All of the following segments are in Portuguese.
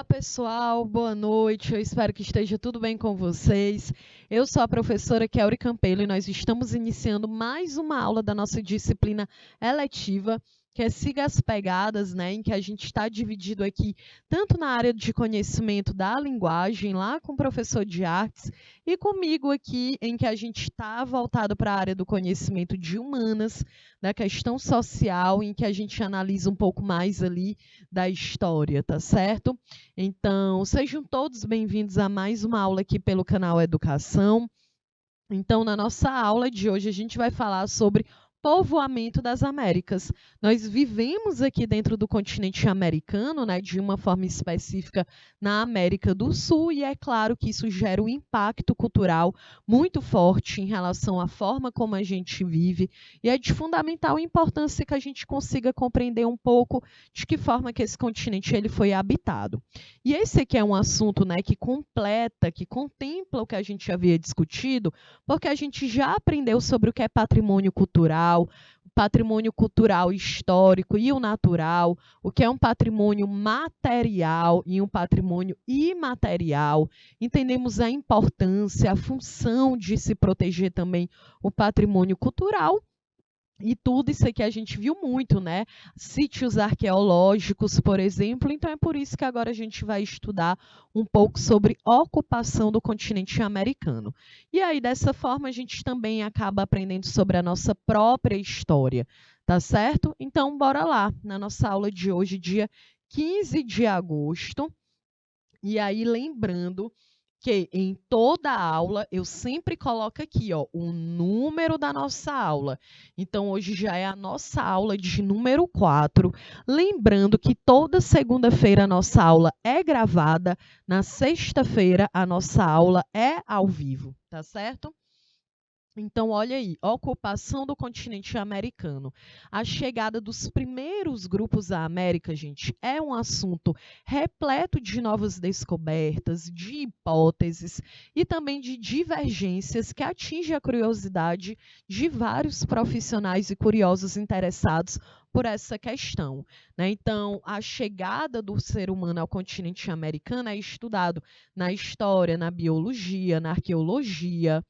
pessoal, boa noite. Eu espero que esteja tudo bem com vocês. Eu sou a professora Kelly Campelo e nós estamos iniciando mais uma aula da nossa disciplina eletiva, que é Siga as Pegadas, né, em que a gente está dividido aqui tanto na área de conhecimento da linguagem, lá com o professor de artes, e comigo aqui, em que a gente está voltado para a área do conhecimento de humanas, da questão social, em que a gente analisa um pouco mais ali da história, tá certo? Então, sejam todos bem-vindos a mais uma aula aqui pelo canal Educação. Então, na nossa aula de hoje, a gente vai falar sobre povoamento das Américas. Nós vivemos aqui dentro do continente americano, né, de uma forma específica na América do Sul, e é claro que isso gera um impacto cultural muito forte em relação à forma como a gente vive, e é de fundamental importância que a gente consiga compreender um pouco de que forma que esse continente ele foi habitado. E esse aqui é um assunto, né, que completa, que contempla o que a gente havia discutido, porque a gente já aprendeu sobre o que é patrimônio cultural histórico e o natural, o que é um patrimônio material e um patrimônio imaterial. Entendemos a importância, a função de se proteger também o patrimônio cultural. E tudo isso aqui a gente viu muito, né? Sítios arqueológicos, por exemplo. Então é por isso que agora a gente vai estudar um pouco sobre ocupação do continente americano. E aí, dessa forma, a gente também acaba aprendendo sobre a nossa própria história, tá certo? Então, bora lá, na nossa aula de hoje, dia 15 de agosto. E aí, lembrando que em toda aula eu sempre coloco aqui, ó, o número da nossa aula. Então, hoje já é a nossa aula de número 4. Lembrando que toda segunda-feira a nossa aula é gravada, na sexta-feira a nossa aula é ao vivo, tá certo? Então, olha aí, ocupação do continente americano. A chegada dos primeiros grupos à América, gente, é um assunto repleto de novas descobertas, de hipóteses e também de divergências que atinge a curiosidade de vários profissionais e curiosos interessados por essa questão, né? Então, a chegada do ser humano ao continente americano é estudado na história, na biologia, na arqueologia,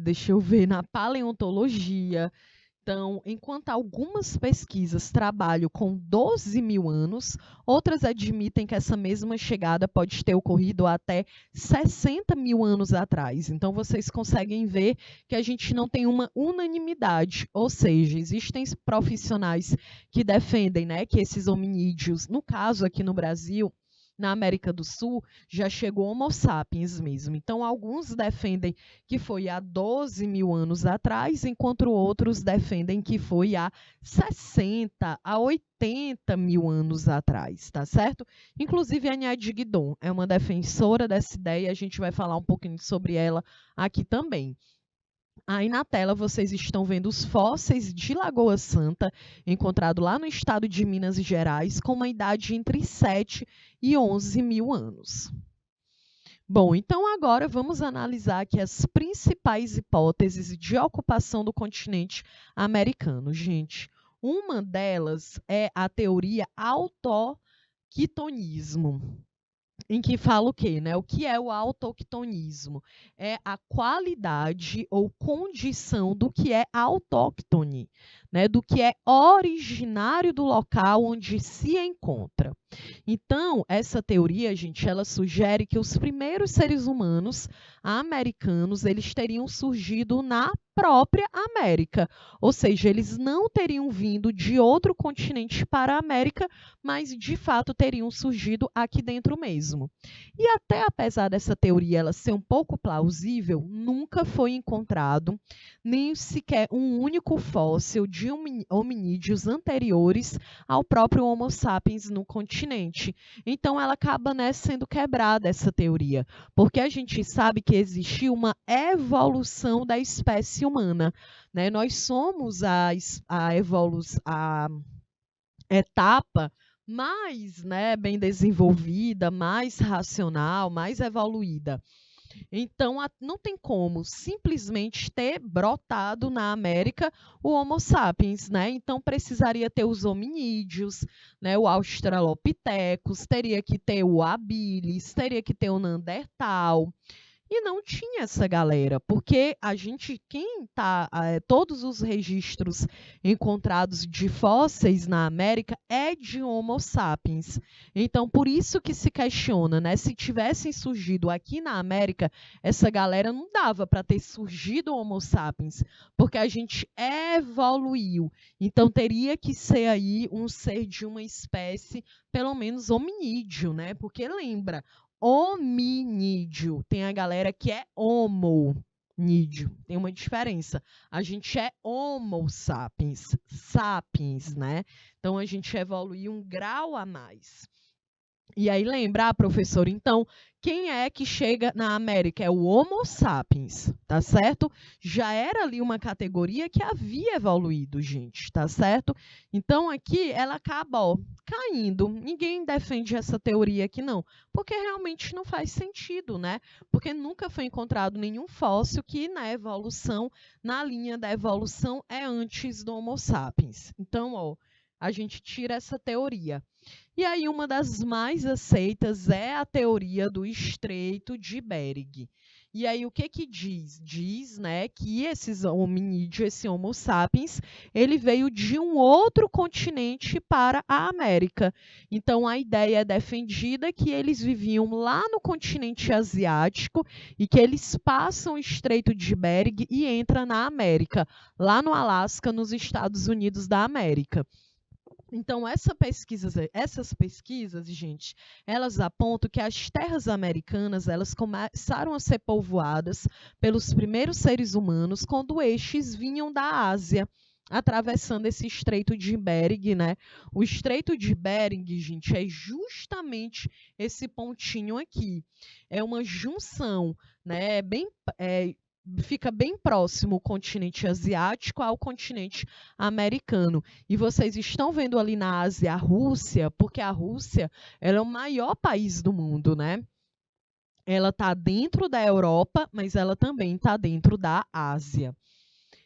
deixa eu ver, na paleontologia. Então, enquanto algumas pesquisas trabalham com 12 mil anos, outras admitem que essa mesma chegada pode ter ocorrido até 60 mil anos atrás. Então, vocês conseguem ver que a gente não tem uma unanimidade, ou seja, existem profissionais que defendem, né, que esses hominídeos, no caso aqui no Brasil, na América do Sul, já chegou Homo sapiens mesmo. Então, alguns defendem que foi há 12 mil anos atrás, enquanto outros defendem que foi há 60 a 80 mil anos atrás, tá certo? Inclusive, a Nyadi Guidon é uma defensora dessa ideia, a gente vai falar um pouquinho sobre ela aqui também. Aí na tela vocês estão vendo os fósseis de Lagoa Santa, encontrado lá no estado de Minas Gerais, com uma idade entre 7 e 11 mil anos. Bom, então agora vamos analisar aqui as principais hipóteses de ocupação do continente americano, gente. Uma delas é a teoria autoqutonismo, em que fala o quê, né? O que é o autoctonismo? É a qualidade ou condição do que é autóctone, né? Do que é originário do local onde se encontra. Então, essa teoria, gente, ela sugere que os primeiros seres humanos americanos, eles teriam surgido na própria América, ou seja, eles não teriam vindo de outro continente para a América, mas de fato teriam surgido aqui dentro mesmo. E até apesar dessa teoria ela ser um pouco plausível, nunca foi encontrado nem sequer um único fóssil de hominídeos anteriores ao próprio Homo sapiens no continente. Então, ela acaba, né, sendo quebrada essa teoria, porque a gente sabe que existiu uma evolução da espécie humana, né? Nós somos a etapa mais, né, bem desenvolvida, mais racional, mais evoluída. Então, não tem como simplesmente ter brotado na América o Homo sapiens, né? Então, precisaria ter os hominídeos, né? O Australopithecus, teria que ter o habilis, teria que ter o Neandertal. E não tinha essa galera, porque todos os registros encontrados de fósseis na América é de Homo sapiens. Então, por isso que se questiona, né? Se tivessem surgido aqui na América, essa galera não dava para ter surgido Homo sapiens, porque a gente evoluiu. Então, teria que ser aí um ser de uma espécie, pelo menos hominídeo, né? Porque lembra, hominídeo. Tem a galera que é homonídeo. Tem uma diferença. A gente é homo sapiens, sapiens, né? Então a gente evoluiu um grau a mais. E aí lembrar, professor, então, quem é que chega na América? É o Homo sapiens, tá certo? Já era ali uma categoria que havia evoluído, gente, tá certo? Então, aqui ela acaba, ó, caindo. Ninguém defende essa teoria aqui, não, porque realmente não faz sentido, né? Porque nunca foi encontrado nenhum fóssil que na evolução, na linha da evolução, é antes do Homo sapiens. Então, ó, a gente tira essa teoria. E aí, uma das mais aceitas é a teoria do Estreito de Bering. E aí, o que que diz? Diz, né, que esses hominídeos, esse Homo sapiens, ele veio de um outro continente para a América. Então, a ideia é defendida que eles viviam lá no continente asiático e que eles passam o Estreito de Bering e entram na América, lá no Alasca, nos Estados Unidos da América. Então, essas pesquisas, gente, elas apontam que as terras americanas, elas começaram a ser povoadas pelos primeiros seres humanos quando estes vinham da Ásia, atravessando esse Estreito de Bering, né? O Estreito de Bering, gente, é justamente esse pontinho aqui. É uma junção, né? Fica bem próximo o continente asiático ao continente americano. E vocês estão vendo ali na Ásia a Rússia, porque a Rússia ela é o maior país do mundo, né? Ela está dentro da Europa, mas ela também está dentro da Ásia.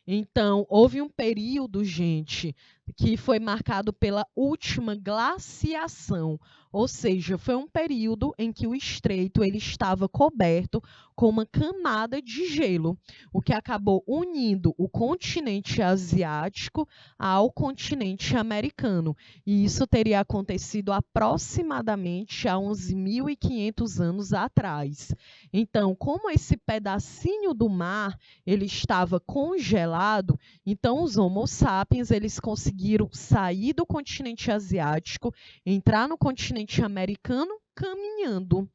Então, houve um período, gente, que foi marcado pela última glaciação, ou seja, foi um período em que o estreito ele estava coberto com uma camada de gelo, o que acabou unindo o continente asiático ao continente americano. E isso teria acontecido aproximadamente há uns 1.500 anos atrás. Então, como esse pedacinho do mar ele estava congelado, então os Homo sapiens eles conseguiram sair do continente asiático, entrar no continente americano caminhando.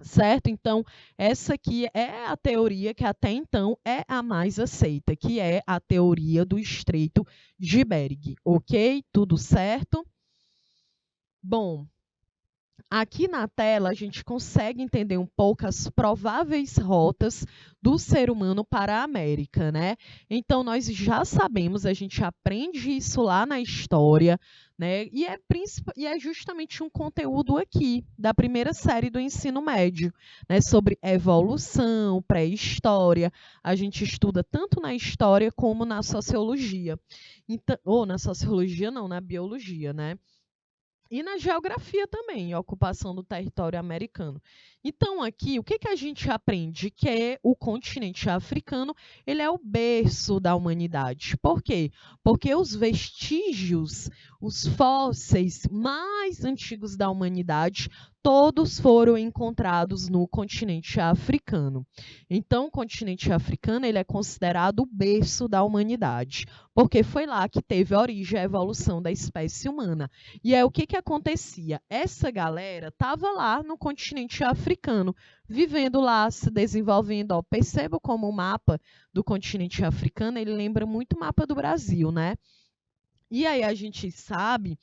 Certo? Então, essa aqui é a teoria que até então é a mais aceita, que é a teoria do Estreito de Bering. Ok? Tudo certo? Bom, aqui na tela, a gente consegue entender um pouco as prováveis rotas do ser humano para a América, né? Então, nós já sabemos, a gente aprende isso lá na história, né? E é justamente um conteúdo aqui, da primeira série do ensino médio, né? Sobre evolução, pré-história. A gente estuda tanto na história como na sociologia. Então, ou na sociologia, não, na biologia, né? E na geografia também, a ocupação do território americano. Então, aqui, o que que a gente aprende? Que é o continente africano, ele é o berço da humanidade. Por quê? Porque os vestígios, os fósseis mais antigos da humanidade, todos foram encontrados no continente africano. Então, o continente africano, ele é considerado o berço da humanidade, porque foi lá que teve a origem a evolução da espécie humana. E é o que que acontecia? Essa galera estava lá no continente africano, vivendo lá, se desenvolvendo. Ó, perceba como o mapa do continente africano, ele lembra muito o mapa do Brasil, né? E aí a gente sabe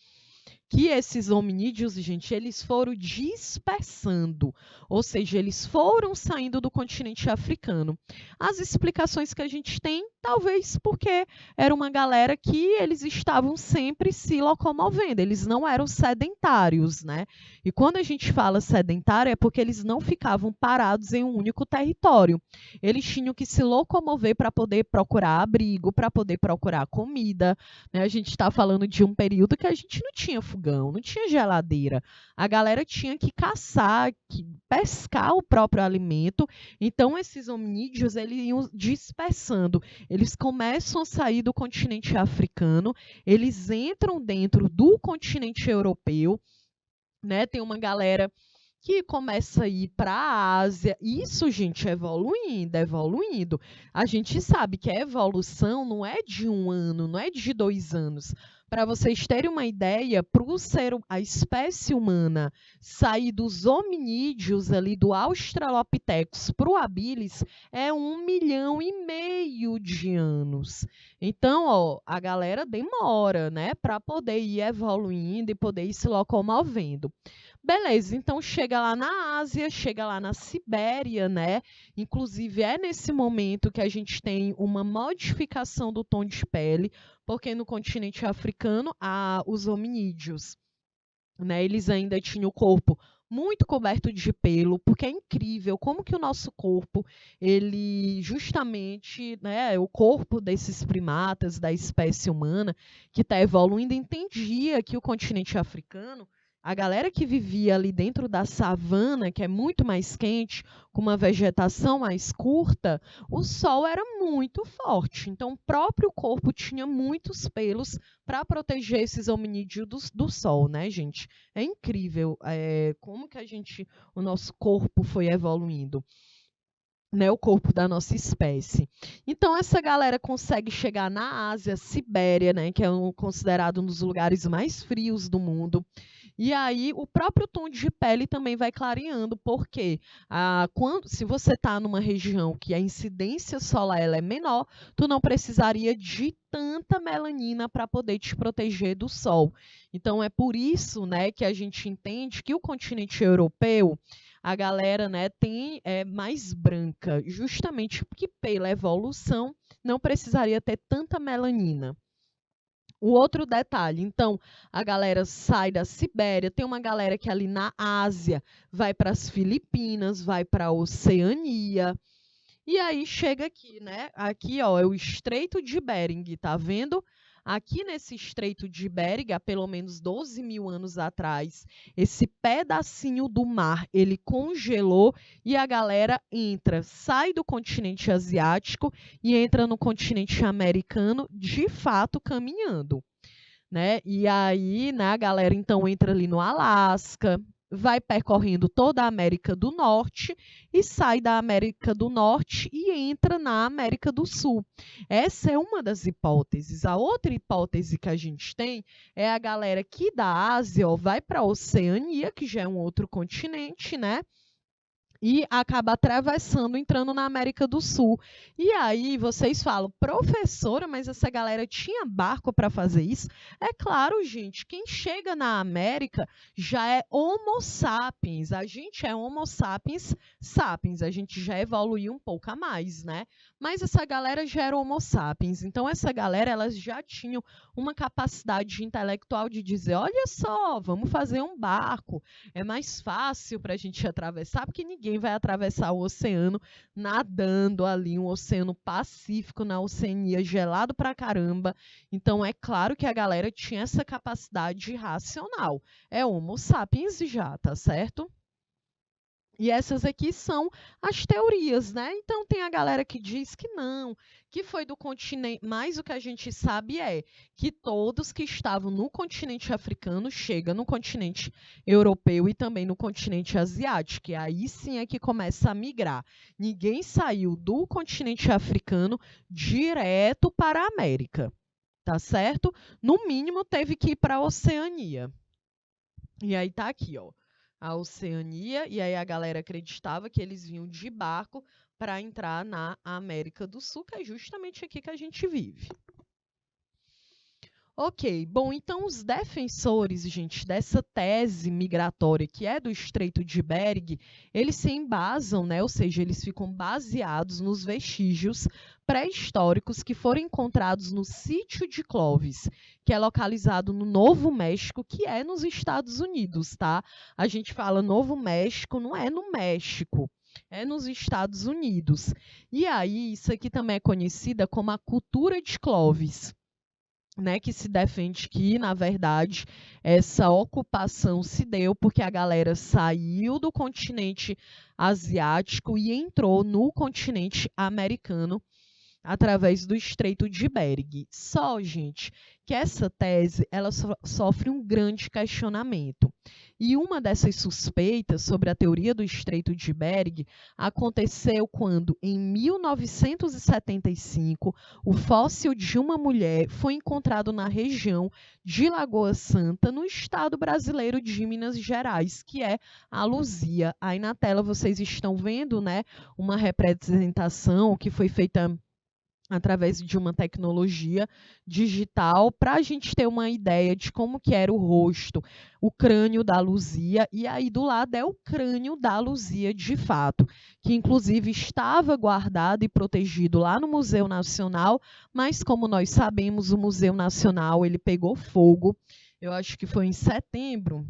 que esses hominídeos, gente, eles foram dispersando, ou seja, eles foram saindo do continente africano. As explicações que a gente tem, talvez porque era uma galera que eles estavam sempre se locomovendo, eles não eram sedentários, né? E quando a gente fala sedentário é porque eles não ficavam parados em um único território. Eles tinham que se locomover para poder procurar abrigo, para poder procurar comida, né? A gente está falando de um período que a gente não tinha fogão, não tinha geladeira. A galera tinha que caçar, que pescar o próprio alimento. Então, esses hominídeos eles iam dispersando. Eles começam a sair do continente africano, eles entram dentro do continente europeu, né? Tem uma galera que começa a ir para a Ásia. Isso, gente, evoluindo, evoluindo. A gente sabe que a evolução não é de 1 ano, não é de 2 anos. Para vocês terem uma ideia, para a espécie humana sair dos hominídeos ali, do Australopithecus para o habilis, é 1,5 milhão de anos. Então, ó, a galera demora, né, para poder ir evoluindo e poder ir se locomovendo. Beleza, então chega lá na Ásia, chega lá na Sibéria, né? Inclusive é nesse momento que a gente tem uma modificação do tom de pele, porque no continente africano os hominídeos, né? Eles ainda tinham o corpo muito coberto de pelo, porque é incrível como que o nosso corpo, ele justamente, né, o corpo desses primatas da espécie humana que está evoluindo, entendia que o continente africano, a galera que vivia ali dentro da savana, que é muito mais quente, com uma vegetação mais curta, o sol era muito forte. Então, o próprio corpo tinha muitos pelos para proteger esses hominídeos do sol, né, gente? É incrível como que o nosso corpo foi evoluindo, né, o corpo da nossa espécie. Então, essa galera consegue chegar na Ásia, Sibéria, né, que é considerado um dos lugares mais frios do mundo. E aí, o próprio tom de pele também vai clareando, porque se você está numa região que a incidência solar ela é menor, tu não precisaria de tanta melanina para poder te proteger do sol. Então, é por isso, né, que a gente entende que o continente europeu, a galera, né, é mais branca, justamente porque pela evolução não precisaria ter tanta melanina. O outro detalhe, então, a galera sai da Sibéria, tem uma galera que ali na Ásia vai para as Filipinas, vai para a Oceania, e aí chega aqui, né? Aqui, ó, é o Estreito de Bering, tá vendo? Aqui nesse Estreito de Bering, há pelo menos 12 mil anos atrás, esse pedacinho do mar, ele congelou e a galera sai do continente asiático e entra no continente americano, de fato, caminhando, né? E aí, né, a galera então entra ali no Alasca, vai percorrendo toda a América do Norte e sai da América do Norte e entra na América do Sul. Essa é uma das hipóteses. A outra hipótese que a gente tem é a galera que da Ásia, ó, vai para a Oceania, que já é um outro continente, né? E acaba atravessando, entrando na América do Sul. E aí vocês falam, professora, mas essa galera tinha barco para fazer isso? É claro, gente, quem chega na América já é Homo sapiens. A gente é Homo sapiens sapiens, a gente já evoluiu um pouco a mais, né? Mas essa galera já era Homo sapiens. Então essa galera, elas já tinham uma capacidade intelectual de dizer, olha só, vamos fazer um barco. É mais fácil para a gente atravessar, porque ninguém vai atravessar o oceano nadando ali, um oceano Pacífico na Oceania, gelado pra caramba. Então, é claro que a galera tinha essa capacidade racional. É Homo sapiens já, tá certo? E essas aqui são as teorias, né? Então tem a galera que diz que não, que foi do continente, mas o que a gente sabe é que todos que estavam no continente africano chegam no continente europeu e também no continente asiático. E aí sim é que começa a migrar. Ninguém saiu do continente africano direto para a América, tá certo? No mínimo teve que ir para a Oceania. E aí tá aqui, ó, a Oceania, e aí a galera acreditava que eles vinham de barco para entrar na América do Sul, que é justamente aqui que a gente vive. Ok, bom, então os defensores, gente, dessa tese migratória que é do Estreito de Bering, eles se embasam, né, ou seja, eles ficam baseados nos vestígios pré-históricos que foram encontrados no sítio de Clovis, que é localizado no Novo México, que é nos Estados Unidos, tá? A gente fala Novo México, não é no México. É nos Estados Unidos. E aí, isso aqui também é conhecida como a cultura de Clovis, né, que se defende que, na verdade, essa ocupação se deu porque a galera saiu do continente asiático e entrou no continente americano através do Estreito de Bering. Só, gente, que essa tese ela sofre um grande questionamento. E uma dessas suspeitas sobre a teoria do Estreito de Bering aconteceu quando, em 1975, o fóssil de uma mulher foi encontrado na região de Lagoa Santa, no estado brasileiro de Minas Gerais, que é a Luzia. Aí na tela vocês estão vendo, né, uma representação que foi feita através de uma tecnologia digital para a gente ter uma ideia de como que era o rosto, o crânio da Luzia, e aí do lado é o crânio da Luzia de fato, que inclusive estava guardado e protegido lá no Museu Nacional, mas como nós sabemos, o Museu Nacional ele pegou fogo, eu acho que foi em setembro,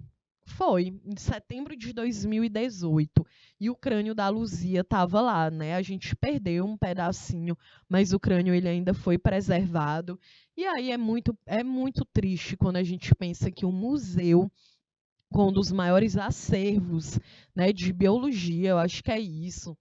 foi, em setembro de 2018, e o crânio da Luzia estava lá, né? A gente perdeu um pedacinho, mas o crânio ele ainda foi preservado. E aí é muito triste quando a gente pensa que um museu com um dos maiores acervos, né, de biologia, eu acho que é isso,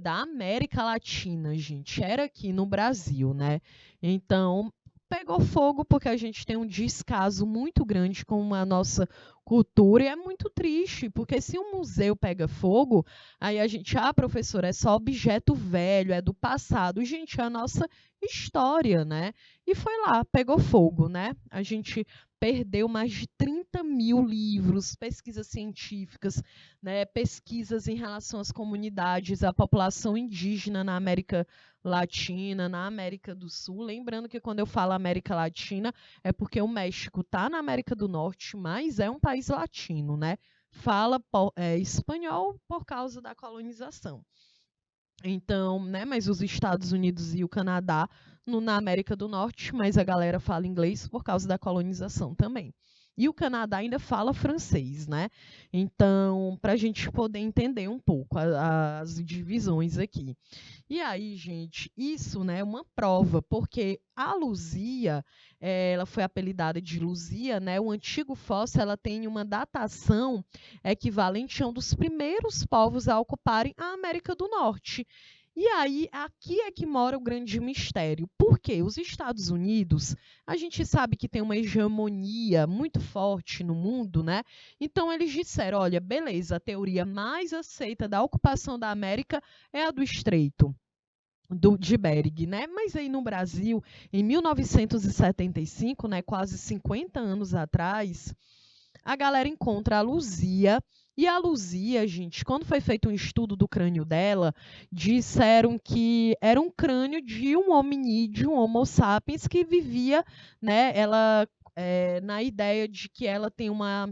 da América Latina, gente, era aqui no Brasil, né? Então, pegou fogo porque a gente tem um descaso muito grande com a nossa cultura e é muito triste, porque se um museu pega fogo, aí a gente, professora, é só objeto velho, é do passado. Gente, é a nossa história, né? E foi lá, pegou fogo, né? A gente perdeu mais de 30 mil livros, pesquisas científicas, né, pesquisas em relação às comunidades, à população indígena na América Latina, na América do Sul. Lembrando que quando eu falo América Latina, é porque o México está na América do Norte, mas é um país latino, né? Fala espanhol por causa da colonização. Então, né, mas os Estados Unidos e o Canadá na América do Norte, mas a galera fala inglês por causa da colonização também. E o Canadá ainda fala francês, né? Então, para a gente poder entender um pouco as divisões aqui. E aí, gente, isso, né, é uma prova, porque a Luzia, ela foi apelidada de Luzia, né? O antigo fóssil, ela tem uma datação equivalente a um dos primeiros povos a ocuparem a América do Norte. E aí, aqui é que mora o grande mistério. Por quê? Os Estados Unidos, a gente sabe que tem uma hegemonia muito forte no mundo, né? Então, eles disseram, olha, beleza, a teoria mais aceita da ocupação da América é a do Estreito de Bering, né? Mas aí no Brasil, em 1975, né, quase 50 anos atrás, a galera encontra a Luzia. E a Luzia, gente, quando foi feito um estudo do crânio dela, disseram que era um crânio de um hominídeo, um Homo sapiens, que vivia, né, ela na ideia de que ela tem uma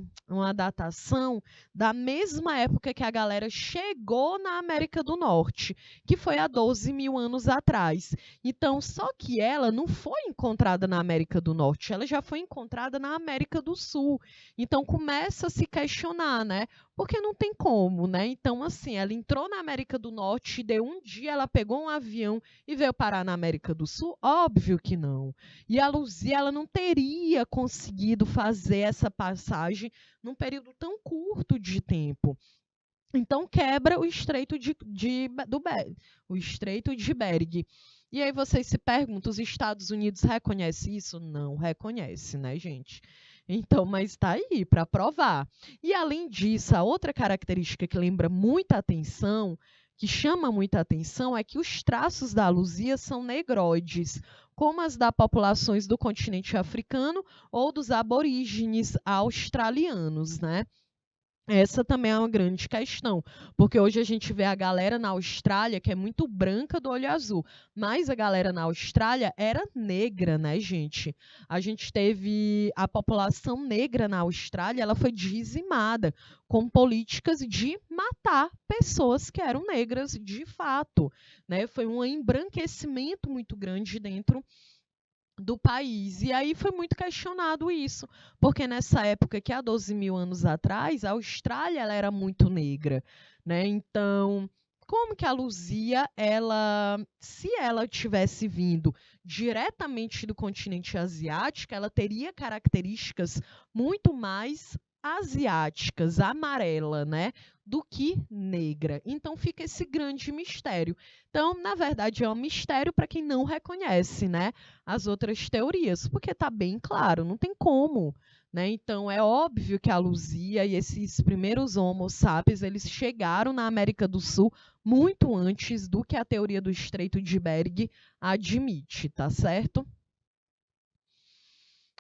datação da mesma época que a galera chegou na América do Norte, que foi há 12 mil anos atrás. Então, só que ela não foi encontrada na América do Norte, ela já foi encontrada na América do Sul. Então, começa a se questionar, né? Porque não tem como, né? Então, assim, ela entrou na América do Norte, e deu um dia, ela pegou um avião e veio parar na América do Sul? Óbvio que não. E a Luzia, ela não teria conseguido fazer essa passagem num período tão curto de tempo. Então, quebra o o Estreito de Bering. E aí vocês se perguntam, os Estados Unidos reconhecem isso? Não reconhece, né, gente? Então, mas está aí para provar. E além disso, a outra característica que lembra muita atenção, que chama muita atenção, é que os traços da Luzia são negroides, como as das populações do continente africano ou dos aborígenes australianos, né? Essa também é uma grande questão, porque hoje a gente vê a galera na Austrália que é muito branca do olho azul, mas a galera na Austrália era negra, né, gente? A gente teve a população negra na Austrália, ela foi dizimada com políticas de matar pessoas que eram negras de fato, né? Foi um embranquecimento muito grande dentro do país. E aí foi muito questionado isso, porque nessa época, que há 12 mil anos atrás, a Austrália ela era muito negra, né? Então, como que a Luzia, se ela tivesse vindo diretamente do continente asiático, ela teria características muito mais asiáticas, amarela, né, do que negra. Então fica esse grande mistério. Então, na verdade, é um mistério para quem não reconhece, né, as outras teorias, porque está bem claro, não tem como. Né? Então, é óbvio que a Luzia e esses primeiros Homo sapiens eles chegaram na América do Sul muito antes do que a teoria do Estreito de Bering admite, tá certo?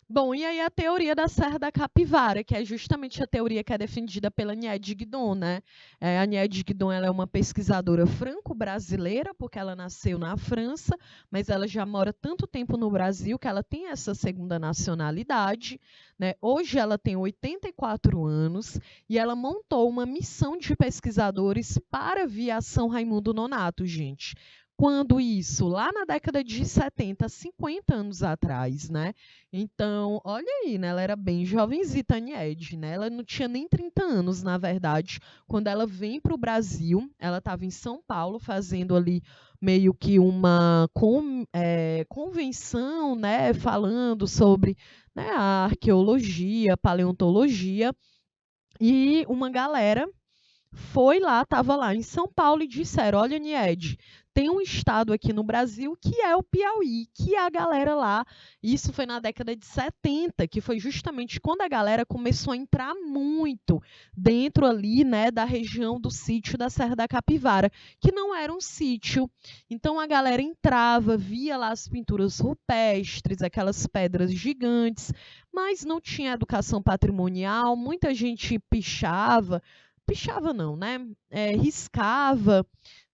Bom, e aí a teoria da Serra da Capivara, que é justamente a teoria que é defendida pela Niede Guidon, né? A Niede Guidon ela é uma pesquisadora franco-brasileira, porque ela nasceu na França, mas ela já mora tanto tempo no Brasil que ela tem essa segunda nacionalidade, né? Hoje ela tem 84 anos e ela montou uma missão de pesquisadores para a Viação Raimundo Nonato, gente. Quando isso? Lá na década de 70, 50 anos atrás, né? Então, olha aí, né? Ela era bem jovenzita, a Niede, né? Ela não tinha nem 30 anos, na verdade. Quando ela vem para o Brasil, ela estava em São Paulo fazendo ali meio que uma convenção, né? Falando sobre, né, a arqueologia, paleontologia. E uma galera foi lá, estava lá em São Paulo e disseram: olha, Niede, tem um estado aqui no Brasil que é o Piauí, que a galera lá, isso foi na década de 70, que foi justamente quando a galera começou a entrar muito dentro ali, né, da região do sítio da Serra da Capivara, que não era um sítio. Então a galera entrava, via lá as pinturas rupestres, aquelas pedras gigantes, mas não tinha educação patrimonial, muita gente pichava não, né? Riscava,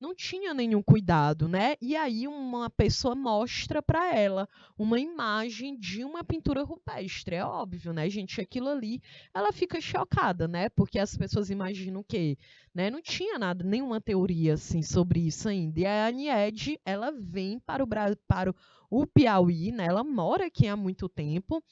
não tinha nenhum cuidado, né? E aí uma pessoa mostra para ela uma imagem de uma pintura rupestre. É óbvio, né, gente? Aquilo ali, ela fica chocada, né? Porque as pessoas imaginam que, né? Não tinha nada, nenhuma teoria assim sobre isso ainda. E a Niede, ela vem para o Piauí, né? Ela mora aqui há muito tempo.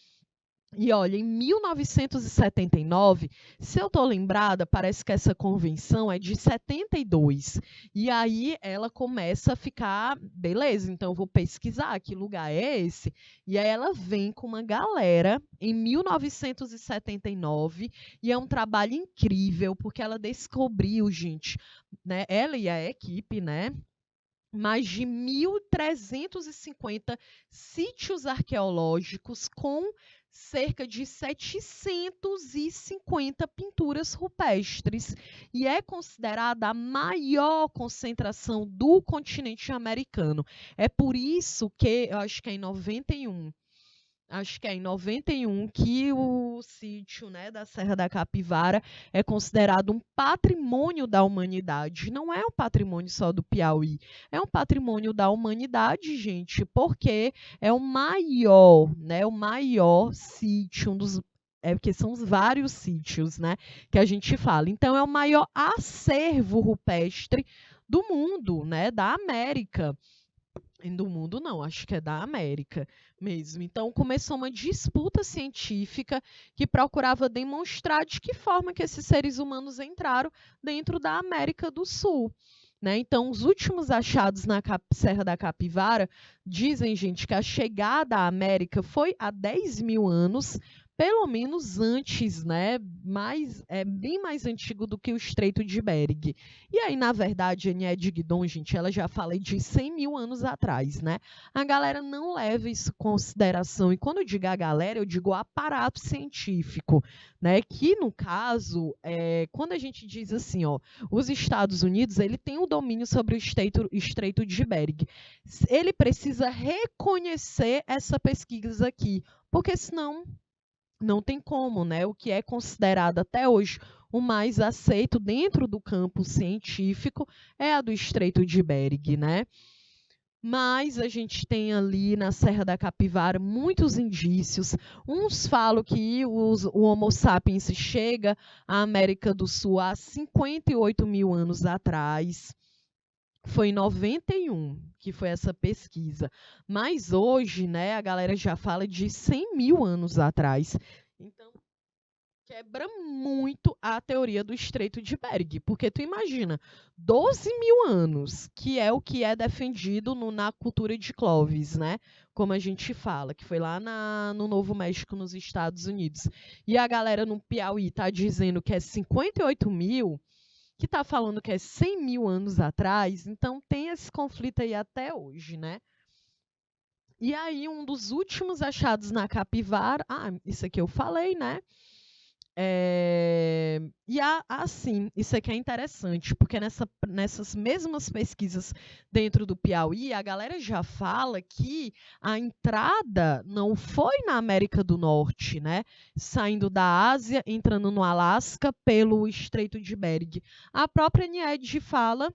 E olha, em 1979, se eu estou lembrada, parece que essa convenção é de 72. E aí ela começa a ficar, beleza, então eu vou pesquisar que lugar é esse. E aí ela vem com uma galera em 1979 e é um trabalho incrível, porque ela descobriu, gente, né, ela e a equipe, né, mais de 1.350 sítios arqueológicos com cerca de 750 pinturas rupestres e é considerada a maior concentração do continente americano. É por isso que, eu acho que é em 91, que o sítio, né, da Serra da Capivara é considerado um patrimônio da humanidade. Não é um patrimônio só do Piauí, é um patrimônio da humanidade, gente, porque é o maior, né, o maior sítio, porque são os vários sítios, né, que a gente fala. Então é o maior acervo rupestre do mundo, né, da América. Do mundo não, acho que é da América mesmo. Então começou uma disputa científica que procurava demonstrar de que forma que esses seres humanos entraram dentro da América do Sul. Né? Então, os últimos achados na Serra da Capivara dizem, gente, que a chegada à América foi há 10 mil anos, pelo menos antes, né? Bem mais antigo do que o Estreito de Bering. E aí, na verdade, a Niede Guidon, gente, ela já fala de 100 mil anos atrás, né? A galera não leva isso em consideração. E quando eu digo a galera, eu digo o aparato científico, né? Que, no caso, quando a gente diz assim, ó, os Estados Unidos, ele tem o domínio sobre o Estreito de Bering. Ele precisa reconhecer essa pesquisa aqui, porque senão não tem como, né? O que é considerado até hoje o mais aceito dentro do campo científico é a do Estreito de Bering, né? Mas a gente tem ali na Serra da Capivara muitos indícios. Uns falam que o Homo sapiens chega à América do Sul há 58 mil anos atrás. Foi em 91 que foi essa pesquisa. Mas hoje, né, a galera já fala de 100 mil anos atrás. Então, quebra muito a teoria do Estreito de Bering, porque tu imagina, 12 mil anos, que é o que é defendido na cultura de Clovis, né? Como a gente fala, que foi lá no Novo México, nos Estados Unidos. E a galera no Piauí tá dizendo que é 58 mil, que está falando que é 100 mil anos atrás, então tem esse conflito aí até hoje, né? E aí, um dos últimos achados na capivara, isso aqui eu falei, né? Assim, isso aqui é interessante, porque nessas mesmas pesquisas dentro do Piauí, a galera já fala que a entrada não foi na América do Norte, né? Saindo da Ásia, entrando no Alasca pelo Estreito de Bering. A própria Nied fala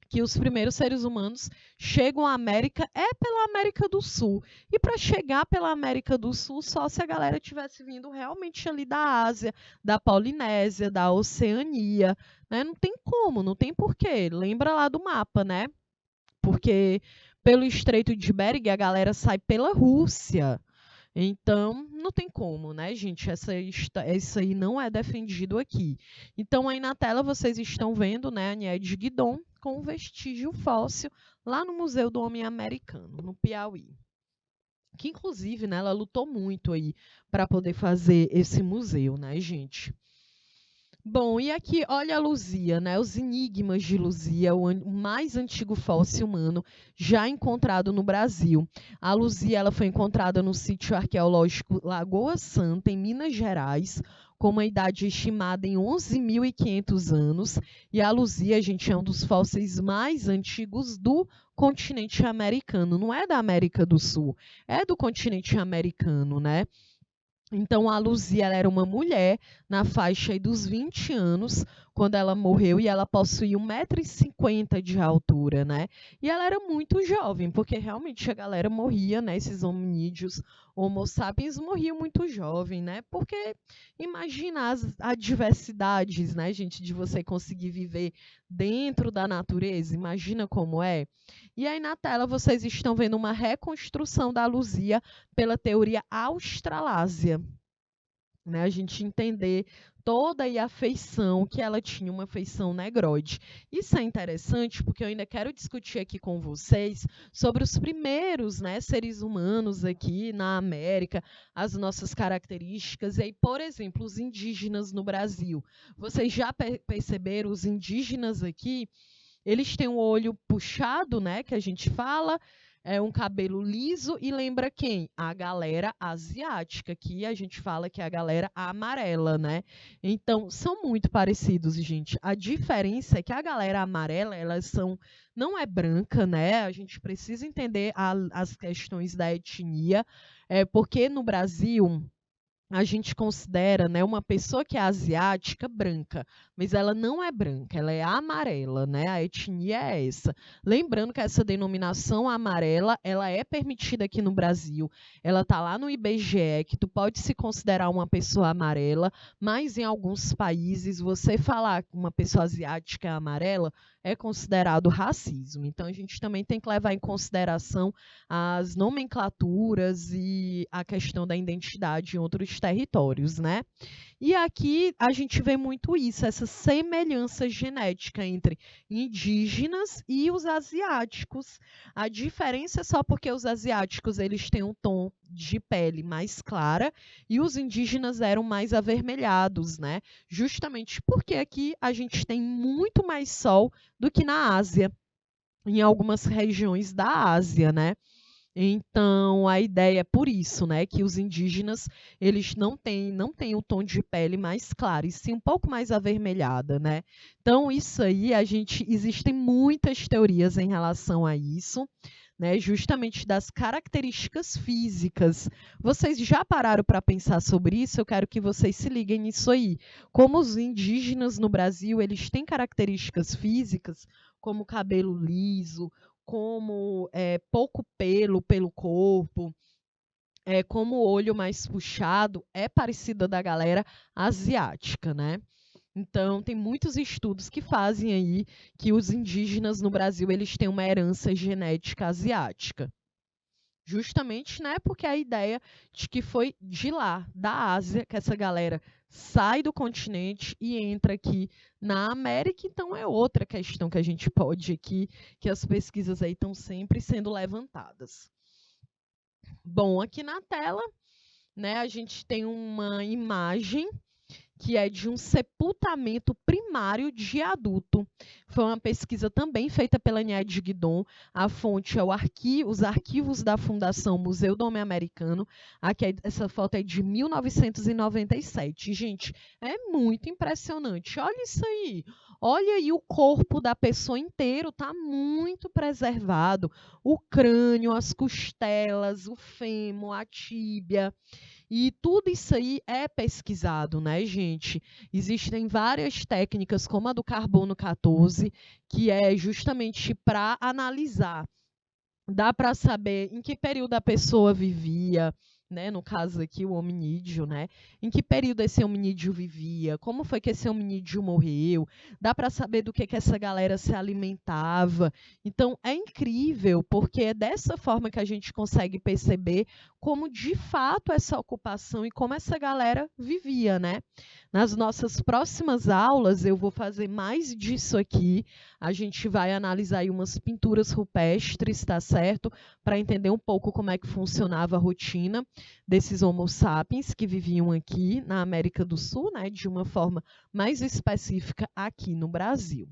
que os primeiros seres humanos chegam à América pela América do Sul. E para chegar pela América do Sul, só se a galera tivesse vindo realmente ali da Ásia, da Polinésia, da Oceania, né? Não tem como, não tem porquê. Lembra lá do mapa, né? Porque pelo Estreito de Bering a galera sai pela Rússia. Então, não tem como, né, gente? Isso aí não é defendido aqui. Então, aí na tela vocês estão vendo, né, a Nied Guidon com um vestígio fóssil lá no Museu do Homem Americano, no Piauí. Que, inclusive, né, ela lutou muito aí para poder fazer esse museu, né, gente? Bom, e aqui, olha a Luzia, né? Os enigmas de Luzia, o mais antigo fóssil humano já encontrado no Brasil. A Luzia ela foi encontrada no sítio arqueológico Lagoa Santa, em Minas Gerais, com uma idade estimada em 11.500 anos. E a Luzia, gente, é um dos fósseis mais antigos do continente americano. Não é da América do Sul, é do continente americano, né? Então, a Luzia ela era uma mulher na faixa dos 20 anos, quando ela morreu, e ela possuía 1,50 m de altura, né? E ela era muito jovem, porque realmente a galera morria, né? Esses hominídeos, Homo sapiens, morriam muito jovem, né? Porque imagina as adversidades, né, gente, de você conseguir viver dentro da natureza, imagina como é. E aí na tela vocês estão vendo uma reconstrução da Luzia pela teoria australásia, né? A gente entender toda aí a feição que ela tinha, uma feição negroide. Isso é interessante porque eu ainda quero discutir aqui com vocês sobre os primeiros, né, seres humanos aqui na América, as nossas características. E aí, por exemplo, os indígenas no Brasil. Vocês já perceberam os indígenas aqui? Eles têm o olho puxado, né, que a gente fala, um cabelo liso e lembra quem? A galera asiática, que a gente fala que é a galera amarela, né? Então, são muito parecidos, gente. A diferença é que a galera amarela, não é branca, né? A gente precisa entender as questões da etnia, porque no Brasil a gente considera, né, uma pessoa que é asiática branca, mas ela não é branca, ela é amarela, né? A etnia é essa. Lembrando que essa denominação amarela, ela é permitida aqui no Brasil. Ela está lá no IBGE, que tu pode se considerar uma pessoa amarela, mas em alguns países você falar que uma pessoa asiática é amarela é considerado racismo. Então a gente também tem que levar em consideração as nomenclaturas e a questão da identidade em outros territórios, né? E aqui a gente vê muito isso, essa semelhança genética entre indígenas e os asiáticos. A diferença é só porque os asiáticos eles têm um tom de pele mais clara e os indígenas eram mais avermelhados, né? Justamente porque aqui a gente tem muito mais sol do que na Ásia, em algumas regiões da Ásia, né? Então, a ideia é por isso, né, que os indígenas, eles não têm o tom de pele mais claro, e sim um pouco mais avermelhada, né? Então, isso aí, existem muitas teorias em relação a isso. né, justamente das características físicas. Vocês já pararam para pensar sobre isso? Eu quero que vocês se liguem nisso aí. Como os indígenas no Brasil, eles têm características físicas, como cabelo liso, como pouco pelo corpo, como o olho mais puxado, é parecida da galera asiática, né? Então, tem muitos estudos que fazem aí que os indígenas no Brasil eles têm uma herança genética asiática. Justamente, né, porque a ideia de que foi de lá, da Ásia, que essa galera sai do continente e entra aqui na América, então é outra questão que a gente pode aqui, que as pesquisas aí estão sempre sendo levantadas. Bom, aqui na tela, né, a gente tem uma imagem que é de um sepultamento primário de adulto. Foi uma pesquisa também feita pela Nied Guidon. A fonte é os arquivos da Fundação Museu do Homem Americano. Aqui, essa foto é de 1997. Gente, é muito impressionante. Olha isso aí. Olha aí o corpo da pessoa inteiro, está muito preservado. O crânio, as costelas, o fêmur, a tíbia. E tudo isso aí é pesquisado, né, gente? Existem várias técnicas, como a do carbono 14, que é justamente para analisar. Dá para saber em que período a pessoa vivia, né? No caso aqui, o hominídeo, né? Em que período esse hominídeo vivia, como foi que esse hominídeo morreu, dá para saber do que essa galera se alimentava. Então, é incrível, porque é dessa forma que a gente consegue perceber como, de fato, essa ocupação e como essa galera vivia, né? Nas nossas próximas aulas, eu vou fazer mais disso aqui. A gente vai analisar aí umas pinturas rupestres, tá certo? Para entender um pouco como é que funcionava a rotina desses Homo sapiens que viviam aqui na América do Sul, né? De uma forma mais específica aqui no Brasil.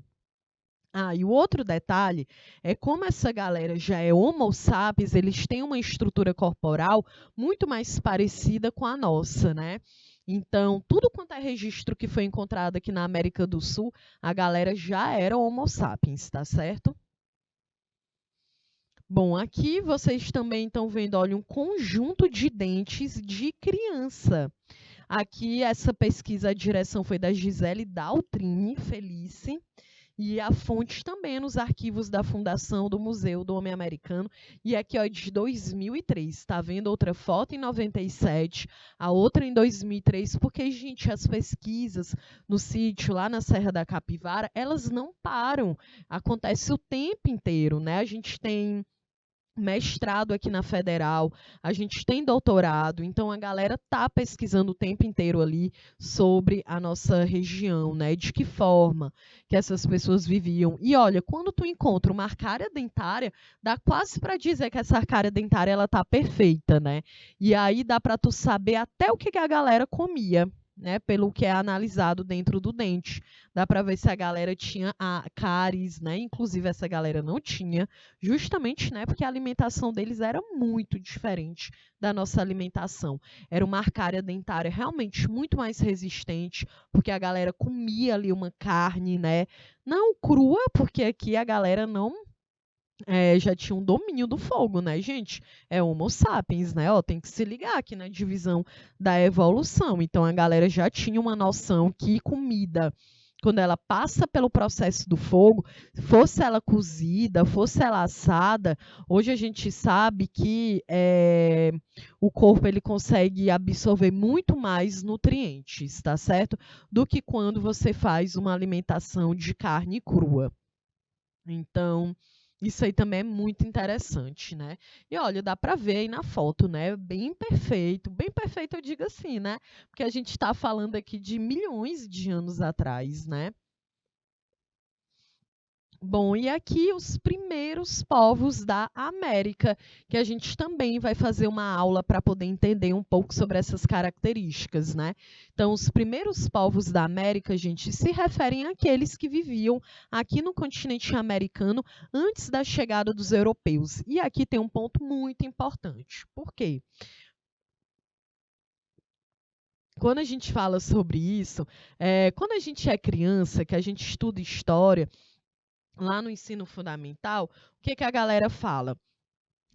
E o outro detalhe é como essa galera já é Homo sapiens, eles têm uma estrutura corporal muito mais parecida com a nossa, né? Então, tudo quanto é registro que foi encontrado aqui na América do Sul, a galera já era Homo sapiens, tá certo? Bom, aqui vocês também estão vendo, olha, um conjunto de dentes de criança. Aqui essa pesquisa, a direção foi da Gisele Daltrini Felice. E a fonte também é nos arquivos da Fundação do Museu do Homem Americano. E aqui, ó, de 2003. Está vendo outra foto em 97, a outra em 2003, porque, gente, as pesquisas no sítio, lá na Serra da Capivara, elas não param. Acontece o tempo inteiro, né? A gente tem mestrado aqui na Federal, a gente tem doutorado, então a galera tá pesquisando o tempo inteiro ali sobre a nossa região, né? De que forma que essas pessoas viviam. E olha, quando tu encontra uma arcária dentária, dá quase para dizer que essa arcária dentária ela tá perfeita, né? E aí dá para tu saber até o que a galera comia, né, pelo que é analisado dentro do dente. Dá para ver se a galera tinha cáries, né? Inclusive essa galera não tinha, justamente, né, porque a alimentação deles era muito diferente da nossa alimentação. Era uma arcária dentária realmente muito mais resistente, porque a galera comia ali uma carne, né, não crua, porque aqui a galera não já tinha um domínio do fogo, né, gente? É Homo sapiens, né? Ó, tem que se ligar aqui na divisão da evolução. Então, a galera já tinha uma noção que comida, quando ela passa pelo processo do fogo, fosse ela cozida, fosse ela assada, hoje a gente sabe que o corpo ele consegue absorver muito mais nutrientes, tá certo? Do que quando você faz uma alimentação de carne crua. Então, isso aí também é muito interessante, né? E olha, dá para ver aí na foto, né? Bem perfeito eu digo assim, né? Porque a gente está falando aqui de milhões de anos atrás, né? Bom, e aqui os primeiros povos da América, que a gente também vai fazer uma aula para poder entender um pouco sobre essas características, né? Então, os primeiros povos da América, gente, se referem àqueles que viviam aqui no continente americano antes da chegada dos europeus. E aqui tem um ponto muito importante. Por quê? Quando a gente fala sobre isso, quando a gente é criança, que a gente estuda história, lá no ensino fundamental, o que a galera fala?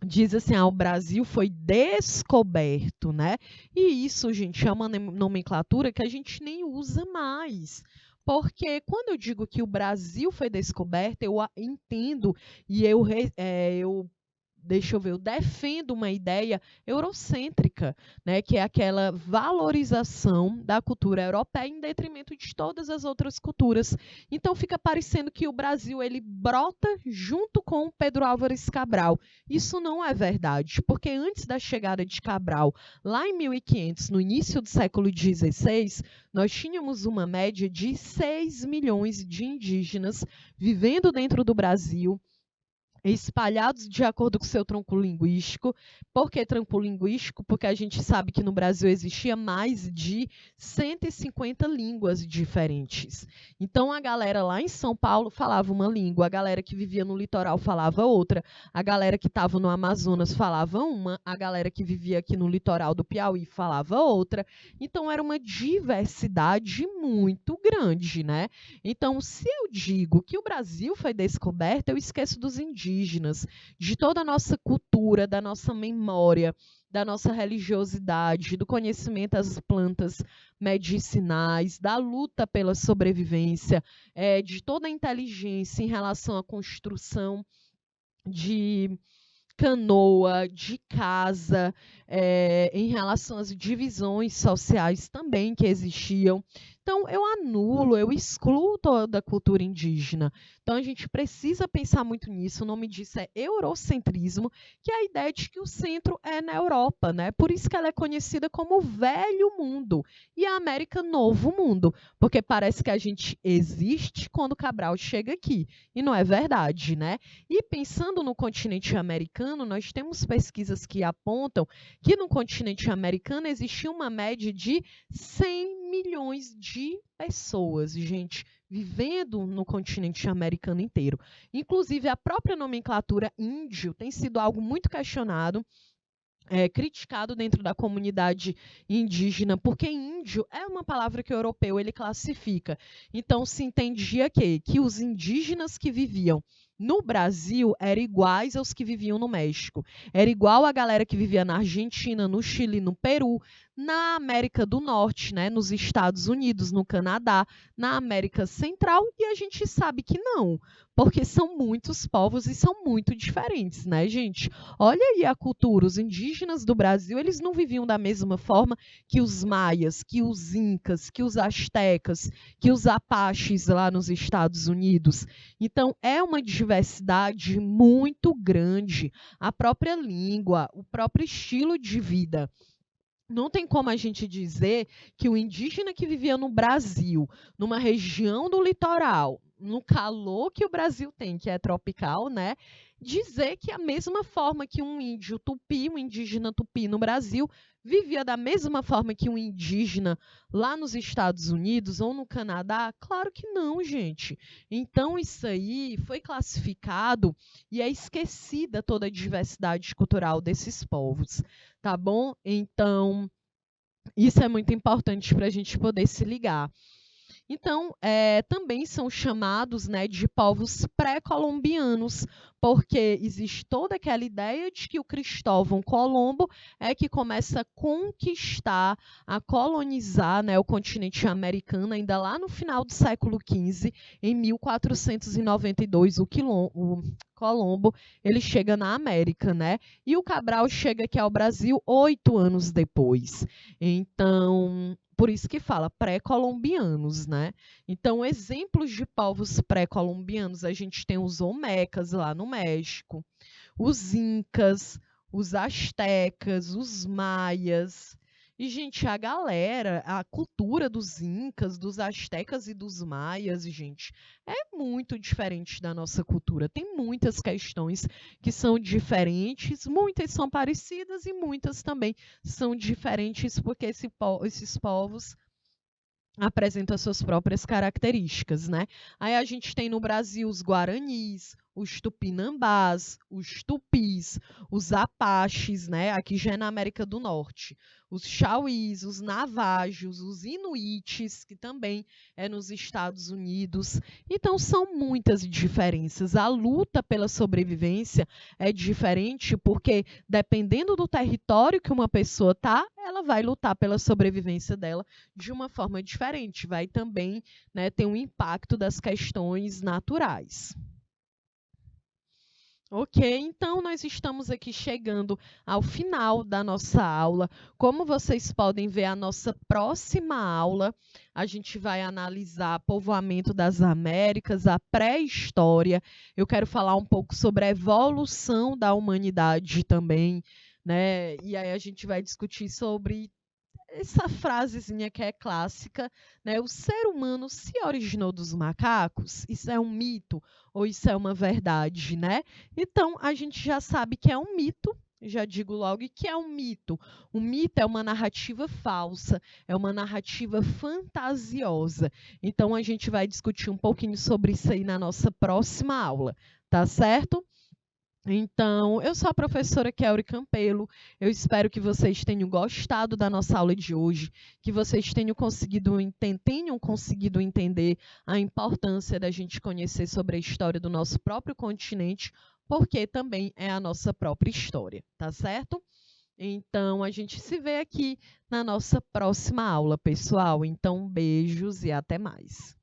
diz assim, o Brasil foi descoberto, né? E isso, gente, é uma nomenclatura que a gente nem usa mais. Porque quando eu digo que o Brasil foi descoberto, eu entendo e eu deixa eu ver, eu defendo uma ideia eurocêntrica, né, que é aquela valorização da cultura europeia em detrimento de todas as outras culturas. Então fica parecendo que o Brasil ele brota junto com Pedro Álvares Cabral. Isso não é verdade, porque antes da chegada de Cabral, lá em 1500, no início do século XVI, nós tínhamos uma média de 6 milhões de indígenas vivendo dentro do Brasil, espalhados de acordo com seu tronco linguístico. Por que tronco linguístico? Porque a gente sabe que no Brasil existia mais de 150 línguas diferentes. Então, a galera lá em São Paulo falava uma língua, a galera que vivia no litoral falava outra, a galera que estava no Amazonas falava uma, a galera que vivia aqui no litoral do Piauí falava outra. Então, era uma diversidade muito grande, né? Então, se eu digo que o Brasil foi descoberto, eu esqueço dos indígenas, de toda a nossa cultura, da nossa memória, da nossa religiosidade, do conhecimento das plantas medicinais, da luta pela sobrevivência, de toda a inteligência em relação à construção de canoa, de casa, em relação às divisões sociais também que existiam. Então, eu anulo, eu excluo toda a cultura indígena. Então, a gente precisa pensar muito nisso. O nome disso é eurocentrismo, que é a ideia de que o centro é na Europa, né? Por isso que ela é conhecida como Velho Mundo e a América Novo Mundo, porque parece que a gente existe quando Cabral chega aqui, e não é verdade, né? E pensando no continente americano, nós temos pesquisas que apontam que no continente americano existia uma média de 100 milhões de pessoas, gente, vivendo no continente americano inteiro. Inclusive, a própria nomenclatura índio tem sido algo muito questionado, criticado dentro da comunidade indígena, porque índio é uma palavra que o europeu ele classifica. Então, se entendia que os indígenas que viviam no Brasil eram iguais aos que viviam no México. Era igual a galera que vivia na Argentina, no Chile, no Peru, na América do Norte, né, nos Estados Unidos, no Canadá, na América Central, e a gente sabe que não, porque são muitos povos e são muito diferentes, né, gente? Olha aí a cultura, os indígenas do Brasil, eles não viviam da mesma forma que os maias, que os incas, que os astecas, que os apaches lá nos Estados Unidos. Então, é uma diversidade muito grande, a própria língua, o próprio estilo de vida. Não tem como a gente dizer que o indígena que vivia no Brasil, numa região do litoral, no calor que o Brasil tem, que é tropical, né? Dizer que a mesma forma que um índio tupi, um indígena tupi no Brasil, vivia da mesma forma que um indígena lá nos Estados Unidos ou no Canadá? Claro que não, gente. Então, isso aí foi classificado e é esquecida toda a diversidade cultural desses povos, tá bom? Então, isso é muito importante para a gente poder se ligar. Então, também são chamados, né, de povos pré-colombianos, porque existe toda aquela ideia de que o Cristóvão Colombo é que começa a conquistar, a colonizar, né, o continente americano, ainda lá no final do século XV, em 1492, o Colombo ele chega na América, né? E o Cabral chega aqui ao Brasil 8 anos depois. Então, por isso que fala pré-colombianos, né? Então, exemplos de povos pré-colombianos, a gente tem os olmecas lá no México, os incas, os astecas, os maias. E, gente, a galera, a cultura dos incas, dos astecas e dos maias, gente, é muito diferente da nossa cultura. Tem muitas questões que são diferentes, muitas são parecidas e muitas também são diferentes, porque esses povos apresentam as suas próprias características, né? Aí a gente tem no Brasil os guaranis, os tupinambás, os tupis, os apaches, né? Aqui já é na América do Norte, os chauís, os navajos, os inuites, que também é nos Estados Unidos. Então, são muitas diferenças. A luta pela sobrevivência é diferente porque, dependendo do território que uma pessoa está, ela vai lutar pela sobrevivência dela de uma forma diferente. Vai também, né, ter um impacto das questões naturais. Ok, então nós estamos aqui chegando ao final da nossa aula. Como vocês podem ver, a nossa próxima aula, a gente vai analisar povoamento das Américas, a pré-história. Eu quero falar um pouco sobre a evolução da humanidade também, né? E aí a gente vai discutir sobre essa frasezinha que é clássica, né? O ser humano se originou dos macacos? Isso é um mito ou isso é uma verdade, né? Então, a gente já sabe que é um mito, já digo logo que é um mito. O mito é uma narrativa falsa, é uma narrativa fantasiosa. Então, a gente vai discutir um pouquinho sobre isso aí na nossa próxima aula, tá certo? Então, eu sou a professora Kelly Campelo. Eu espero que vocês tenham gostado da nossa aula de hoje, que vocês tenham conseguido entender a importância da gente conhecer sobre a história do nosso próprio continente, porque também é a nossa própria história, tá certo? Então, a gente se vê aqui na nossa próxima aula, pessoal. Então, beijos e até mais.